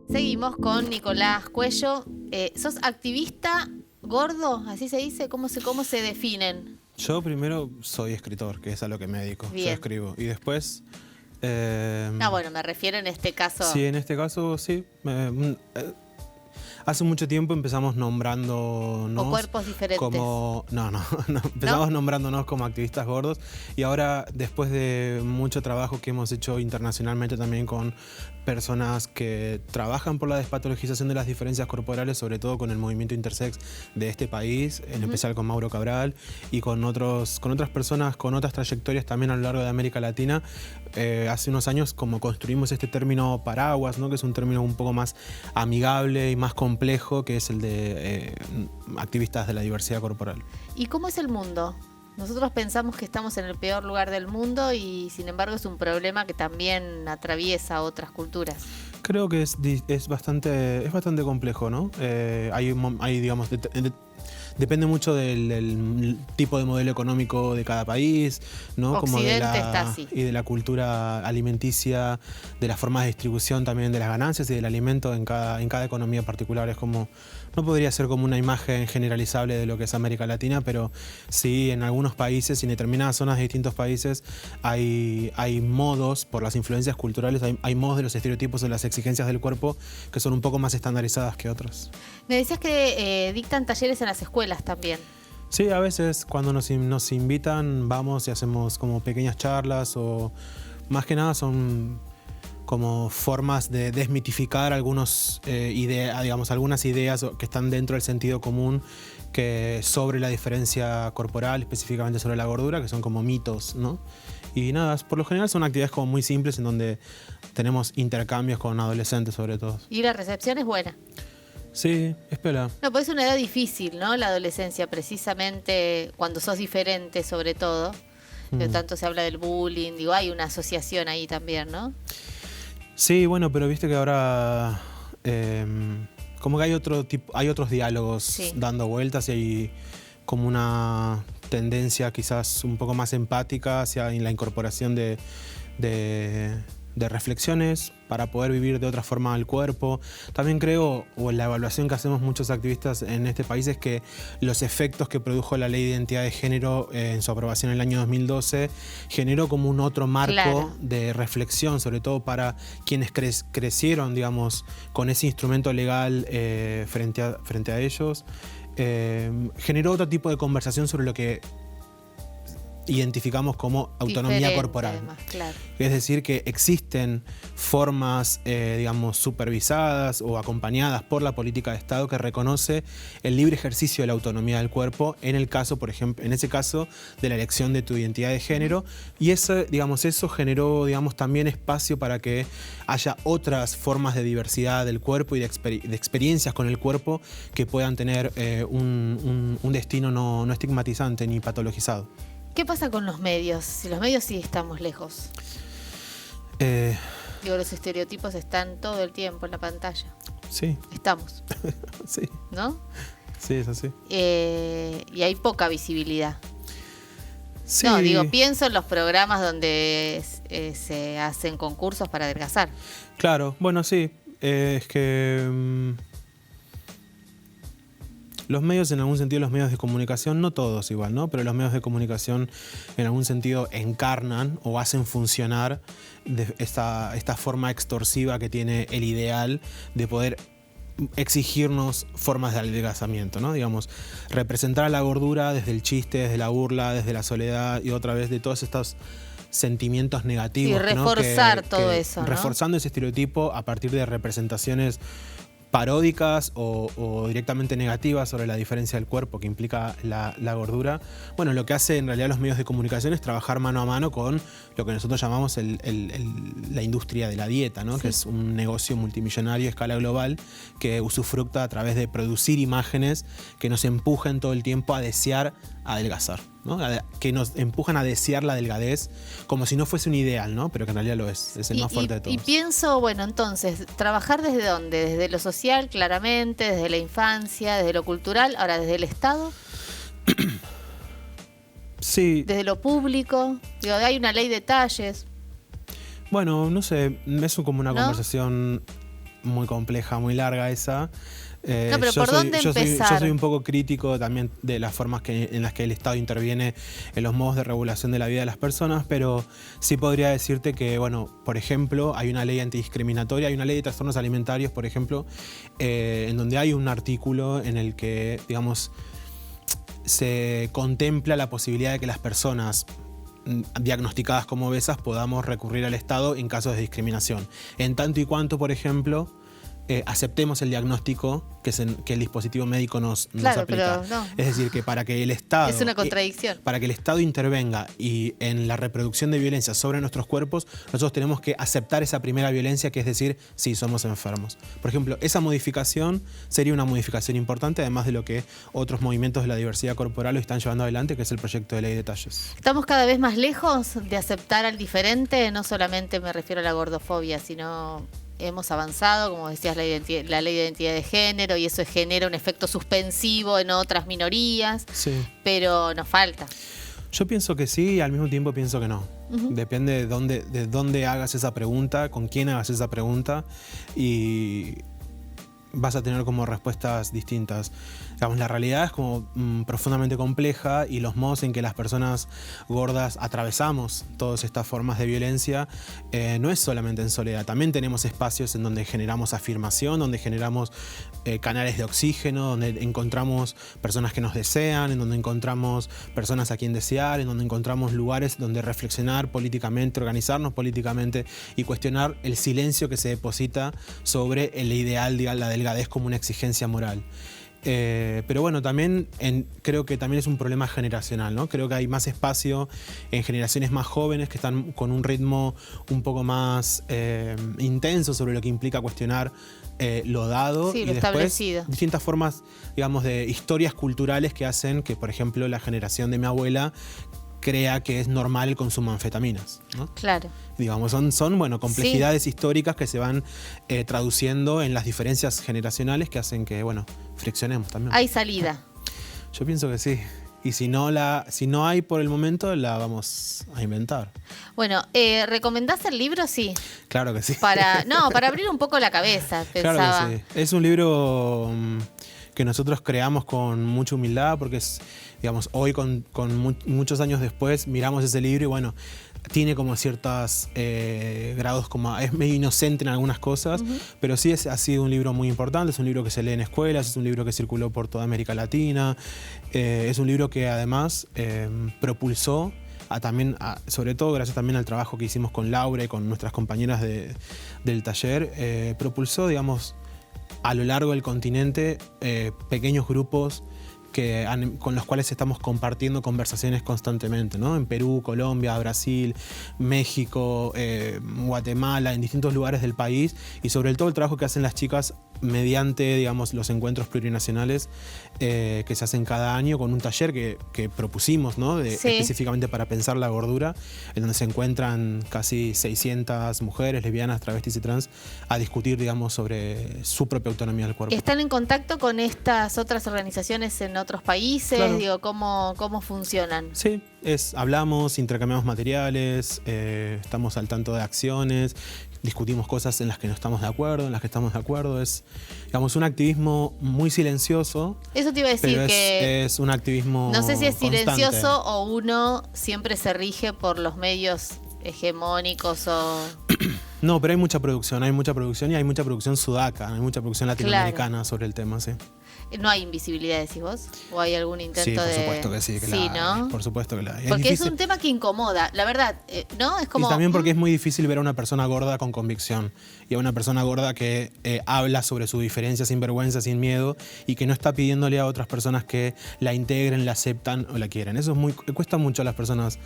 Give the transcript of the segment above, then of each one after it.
Seguimos con Nicolás Cuello. ¿Sos activista gordo? ¿Así se dice? ¿Cómo se definen? Yo primero soy escritor, que es a lo que me dedico. Bien. Yo escribo. Y después... Bueno, me refiero en este caso... Sí, en este caso sí. Hace mucho tiempo empezamos nombrándonos... O cuerpos diferentes. Como... No. Empezamos nombrándonos como activistas gordos. Y ahora, después de mucho trabajo que hemos hecho internacionalmente también con personas que trabajan por la despatologización de las diferencias corporales, sobre todo con el movimiento intersex de este país, en especial con Mauro Cabral y con otras personas con otras trayectorias también a lo largo de América Latina. Hace unos años como construimos este término paraguas, ¿no? Que es un término un poco más amigable y más complejo, que es el de activistas de la diversidad corporal. ¿Y cómo es el mundo? Nosotros pensamos que estamos en el peor lugar del mundo y sin embargo es un problema que también atraviesa otras culturas. Creo que es bastante complejo, ¿no? Digamos, depende mucho del tipo de modelo económico de cada país, ¿no? Occidente Como está así. y de la cultura alimenticia, de las formas de distribución también de las ganancias y del alimento en cada economía particular. Es como, no podría ser como una imagen generalizable de lo que es América Latina, pero sí en algunos países y en determinadas zonas de distintos países hay modos, por las influencias culturales, hay modos de los estereotipos de las exigencias del cuerpo que son un poco más estandarizadas que otras. Me decías que dictan talleres en las escuelas también. Sí, a veces cuando nos invitan vamos y hacemos como pequeñas charlas o más que nada son como formas de desmitificar algunas ideas que están dentro del sentido común sobre la diferencia corporal, específicamente sobre la gordura, que son como mitos, ¿no? Y nada, por lo general son actividades como muy simples en donde tenemos intercambios con adolescentes sobre todo. ¿Y la recepción es buena? Sí, espera. No, pues es una edad difícil, ¿no? La adolescencia, precisamente cuando sos diferente sobre todo. Tanto se habla del bullying, digo, hay una asociación ahí también, ¿no? Sí, bueno, pero viste que ahora como que hay otros diálogos sí, dando vueltas y hay como una tendencia quizás un poco más empática hacia la incorporación de reflexiones para poder vivir de otra forma el cuerpo. También creo, o la evaluación que hacemos muchos activistas en este país, es que los efectos que produjo la Ley de Identidad de Género en su aprobación en el año 2012 generó como un otro marco de reflexión, sobre todo para quienes crecieron, digamos, con ese instrumento legal frente a ellos. Generó otro tipo de conversación sobre lo que identificamos como autonomía diferente, corporal. Además, claro. Es decir, que existen formas, digamos, supervisadas o acompañadas por la política de Estado que reconoce el libre ejercicio de la autonomía del cuerpo en el caso, por ejemplo, en ese caso de la elección de tu identidad de género. Y eso generó, digamos, también espacio para que haya otras formas de diversidad del cuerpo y de experiencias con el cuerpo que puedan tener un destino no estigmatizante ni patologizado. ¿Qué pasa con los medios? Si los medios sí estamos lejos. Digo, los estereotipos están todo el tiempo en la pantalla. Sí. Estamos. Sí. ¿No? Sí, es así. Y hay poca visibilidad. Sí. No, digo, pienso en los programas donde se hacen concursos para adelgazar. Claro, bueno, sí. Es que... los medios, en algún sentido, los medios de comunicación, no todos igual, ¿no? Pero los medios de comunicación, en algún sentido, encarnan o hacen funcionar esta forma extorsiva que tiene el ideal de poder exigirnos formas de adelgazamiento, ¿no? Digamos, representar a la gordura desde el chiste, desde la burla, desde la soledad y otra vez de todos estos sentimientos negativos. Y reforzar, ¿no? todo eso, ¿no? Reforzando ese estereotipo a partir de representaciones paródicas o directamente negativas sobre la diferencia del cuerpo que implica la gordura. Bueno, lo que hace en realidad los medios de comunicación es trabajar mano a mano con lo que nosotros llamamos la industria de la dieta, ¿no? Sí. Que es un negocio multimillonario a escala global que usufructa a través de producir imágenes que nos empujan todo el tiempo a desear adelgazar, ¿no? Que nos empujan a desear la delgadez como si no fuese un ideal, ¿no? Pero que en realidad lo es el más fuerte de todos. Y pienso, bueno, entonces, ¿trabajar desde dónde? ¿Desde lo social, claramente, desde la infancia, desde lo cultural, ahora desde el Estado? Sí. ¿Desde lo público? Digo, hay una ley de talles. Bueno, no sé, es como una ¿No? conversación muy compleja, muy larga esa. No, pero ¿por dónde empezar? Yo soy un poco crítico también de las formas en las que el Estado interviene en los modos de regulación de la vida de las personas, pero sí podría decirte que, bueno, por ejemplo, hay una ley antidiscriminatoria, hay una ley de trastornos alimentarios, por ejemplo, en donde hay un artículo en el que, digamos, se contempla la posibilidad de que las personas diagnosticadas como obesas podamos recurrir al Estado en casos de discriminación. En tanto y cuanto, por ejemplo, aceptemos el diagnóstico que el dispositivo médico nos Claro, aplica. pero no. Es decir, que para que el Estado... Es una contradicción. Para que el Estado intervenga y en la reproducción de violencia sobre nuestros cuerpos, nosotros tenemos que aceptar esa primera violencia, que es decir, sí, somos enfermos. Por ejemplo, esa modificación sería una modificación importante, además de lo que otros movimientos de la diversidad corporal lo están llevando adelante, que es el proyecto de ley de talles. Estamos cada vez más lejos de aceptar al diferente, no solamente me refiero a la gordofobia, sino hemos avanzado, como decías, la ley de identidad de género, y eso genera un efecto suspensivo en otras minorías, Sí. pero nos falta. Yo pienso que sí y al mismo tiempo pienso que no. Depende de dónde hagas esa pregunta, con quién hagas esa pregunta, y vas a tener como respuestas distintas. Digamos, la realidad es como profundamente compleja, y los modos en que las personas gordas atravesamos todas estas formas de violencia no es solamente en soledad. También tenemos espacios en donde generamos afirmación, donde generamos canales de oxígeno, donde encontramos personas que nos desean, en donde encontramos personas a quien desear, en donde encontramos lugares donde reflexionar políticamente, organizarnos políticamente y cuestionar el silencio que se deposita sobre el ideal de la delgadez como una exigencia moral. Pero bueno, también creo que también es un problema generacional, ¿no? Creo que hay más espacio en generaciones más jóvenes que están con un ritmo un poco más intenso sobre lo que implica cuestionar lo dado, Sí, y lo después establecido. distintas formas, digamos, de historias culturales que hacen que, por ejemplo, la generación de mi abuela crea que es normal el consumo de anfetaminas, ¿no? Claro. Digamos, son bueno, complejidades históricas que se van traduciendo en las diferencias generacionales que hacen que, bueno, friccionemos también. Hay salida. Yo pienso que sí. Y si no hay por el momento, la vamos a inventar. Bueno, ¿recomendás el libro? Sí. Claro que sí. Para abrir un poco la cabeza, pensaba. Claro que sí. Es un libro que nosotros creamos con mucha humildad, porque es, digamos, hoy con muchos años después miramos ese libro y bueno, tiene como ciertos grados, como es medio inocente en algunas cosas, pero sí ha sido un libro muy importante. Es un libro que se lee en escuelas, es un libro que circuló por toda América Latina, es un libro que además propulsó sobre todo gracias también al trabajo que hicimos con Laura y con nuestras compañeras del taller, propulsó, digamos, a lo largo del continente pequeños grupos con los cuales estamos compartiendo conversaciones constantemente, ¿no? En Perú, Colombia, Brasil, México, Guatemala, en distintos lugares del país, y sobre todo el trabajo que hacen las chicas mediante, digamos, los encuentros plurinacionales que se hacen cada año con un taller que propusimos, ¿no? Específicamente para pensar la gordura, en donde se encuentran casi 600 mujeres, lesbianas, travestis y trans a discutir, digamos, sobre su propia autonomía del cuerpo. ¿Están en contacto con estas otras organizaciones en otros países? Claro. Digo, ¿cómo funcionan? Sí, hablamos, intercambiamos materiales, estamos al tanto de acciones, discutimos cosas en las que no estamos de acuerdo, en las que estamos de acuerdo. Es, digamos, un activismo muy silencioso. Eso te iba a decir, pero que es un activismo no sé si es constante. silencioso o uno siempre se rige por los medios hegemónicos o... No, pero hay mucha producción y hay mucha producción sudaca, hay mucha producción latinoamericana sobre el tema, sí. ¿No hay invisibilidad, decís vos? ¿O hay algún intento Sí, por de...? supuesto que sí, que sí, la hay, ¿no? por supuesto que la hay. Porque es un tema que incomoda, la verdad, ¿no? Es como... Y también porque es muy difícil ver a una persona gorda con convicción y a una persona gorda que habla sobre su diferencia sin vergüenza, sin miedo, y que no está pidiéndole a otras personas que la integren, la aceptan o la quieran. Eso cuesta mucho a las personas.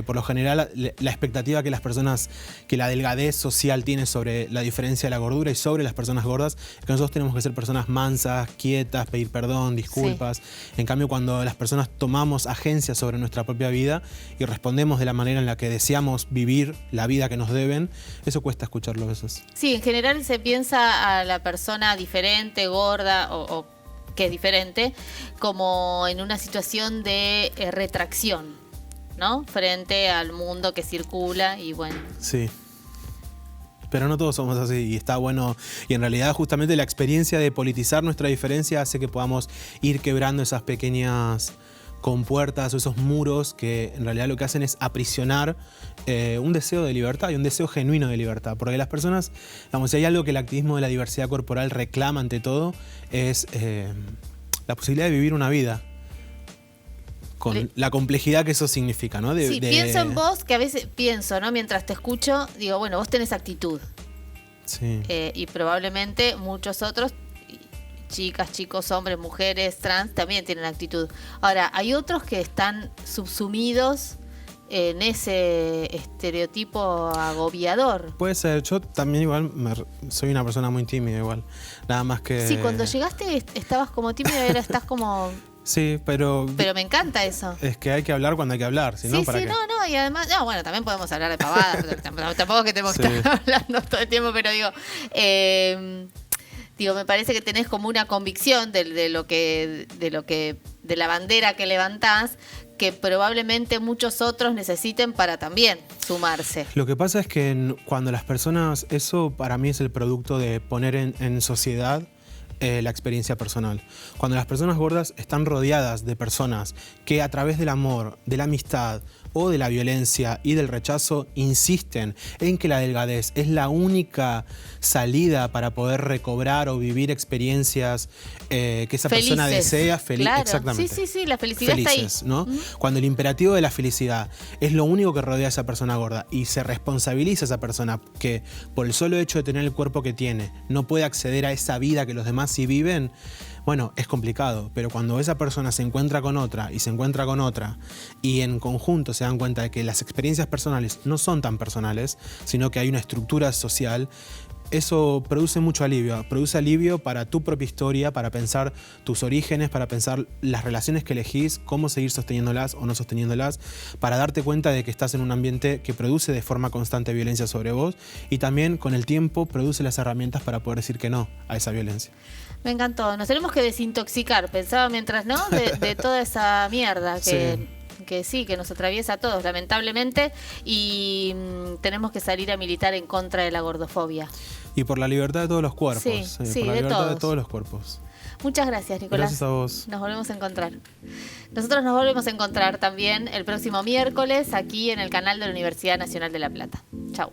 Por lo general, la expectativa que la delgadez social tiene sobre la diferencia de la gordura y sobre las personas gordas, es que nosotros tenemos que ser personas mansas, quietas, pedir perdón, disculpas. Sí. En cambio, cuando las personas tomamos agencia sobre nuestra propia vida y respondemos de la manera en la que deseamos vivir la vida que nos deben, eso cuesta escucharlo a veces. Sí, en general se piensa a la persona diferente, gorda o que es diferente, como en una situación de retracción, ¿no? Frente al mundo que circula y bueno. Sí. Pero no todos somos así y está bueno. Y en realidad justamente la experiencia de politizar nuestra diferencia hace que podamos ir quebrando esas pequeñas compuertas o esos muros que en realidad lo que hacen es aprisionar un deseo de libertad y un deseo genuino de libertad. Porque las personas, digamos, si hay algo que el activismo de la diversidad corporal reclama ante todo, es la posibilidad de vivir una vida con la complejidad que eso significa, ¿no? Pienso en vos, que a veces pienso, ¿no? Mientras te escucho, digo, bueno, vos tenés actitud. Sí. Y probablemente muchos otros, chicas, chicos, hombres, mujeres, trans, también tienen actitud. Ahora, hay otros que están subsumidos en ese estereotipo agobiador. Puede ser, yo también igual soy una persona muy tímida igual, nada más que... Sí, cuando llegaste estabas como tímida y ahora estás como... Sí, pero me encanta eso. Es que hay que hablar cuando hay que hablar, ¿sí? Sí, ¿no? ¿Para qué? no, y además, bueno, también podemos hablar de pavadas, tampoco es que tenemos que estar hablando todo el tiempo, pero me parece que tenés como una convicción de la bandera que levantás, que probablemente muchos otros necesiten para también sumarse. Lo que pasa es que cuando las personas, eso para mí es el producto de poner en sociedad la experiencia personal. Cuando las personas gordas están rodeadas de personas que a través del amor, de la amistad o de la violencia y del rechazo insisten en que la delgadez es la única salida para poder recobrar o vivir experiencias que esa persona desea, claro. Exactamente. Sí, la felicidad felices, está ahí, ¿no? Cuando el imperativo de la felicidad es lo único que rodea a esa persona gorda y se responsabiliza a esa persona que por el solo hecho de tener el cuerpo que tiene no puede acceder a esa vida que los demás sí viven, bueno, es complicado, pero cuando esa persona se encuentra con otra y se encuentra con otra y en conjunto se dan cuenta de que las experiencias personales no son tan personales, sino que hay una estructura social, eso produce mucho alivio. Produce alivio para tu propia historia, para pensar tus orígenes, para pensar las relaciones que elegís, cómo seguir sosteniéndolas o no sosteniéndolas, para darte cuenta de que estás en un ambiente que produce de forma constante violencia sobre vos y también con el tiempo produce las herramientas para poder decir que no a esa violencia. Me encantó. Nos tenemos que desintoxicar, pensaba mientras, ¿no? De toda esa mierda que nos atraviesa a todos, lamentablemente, y tenemos que salir a militar en contra de la gordofobia. Y por la libertad de todos los cuerpos. Sí, por la de libertad todos. de todos los cuerpos. Muchas gracias, Nicolás. Gracias a vos. Nos volvemos a encontrar. Nosotros nos volvemos a encontrar también el próximo miércoles aquí en el canal de la Universidad Nacional de La Plata. Chau.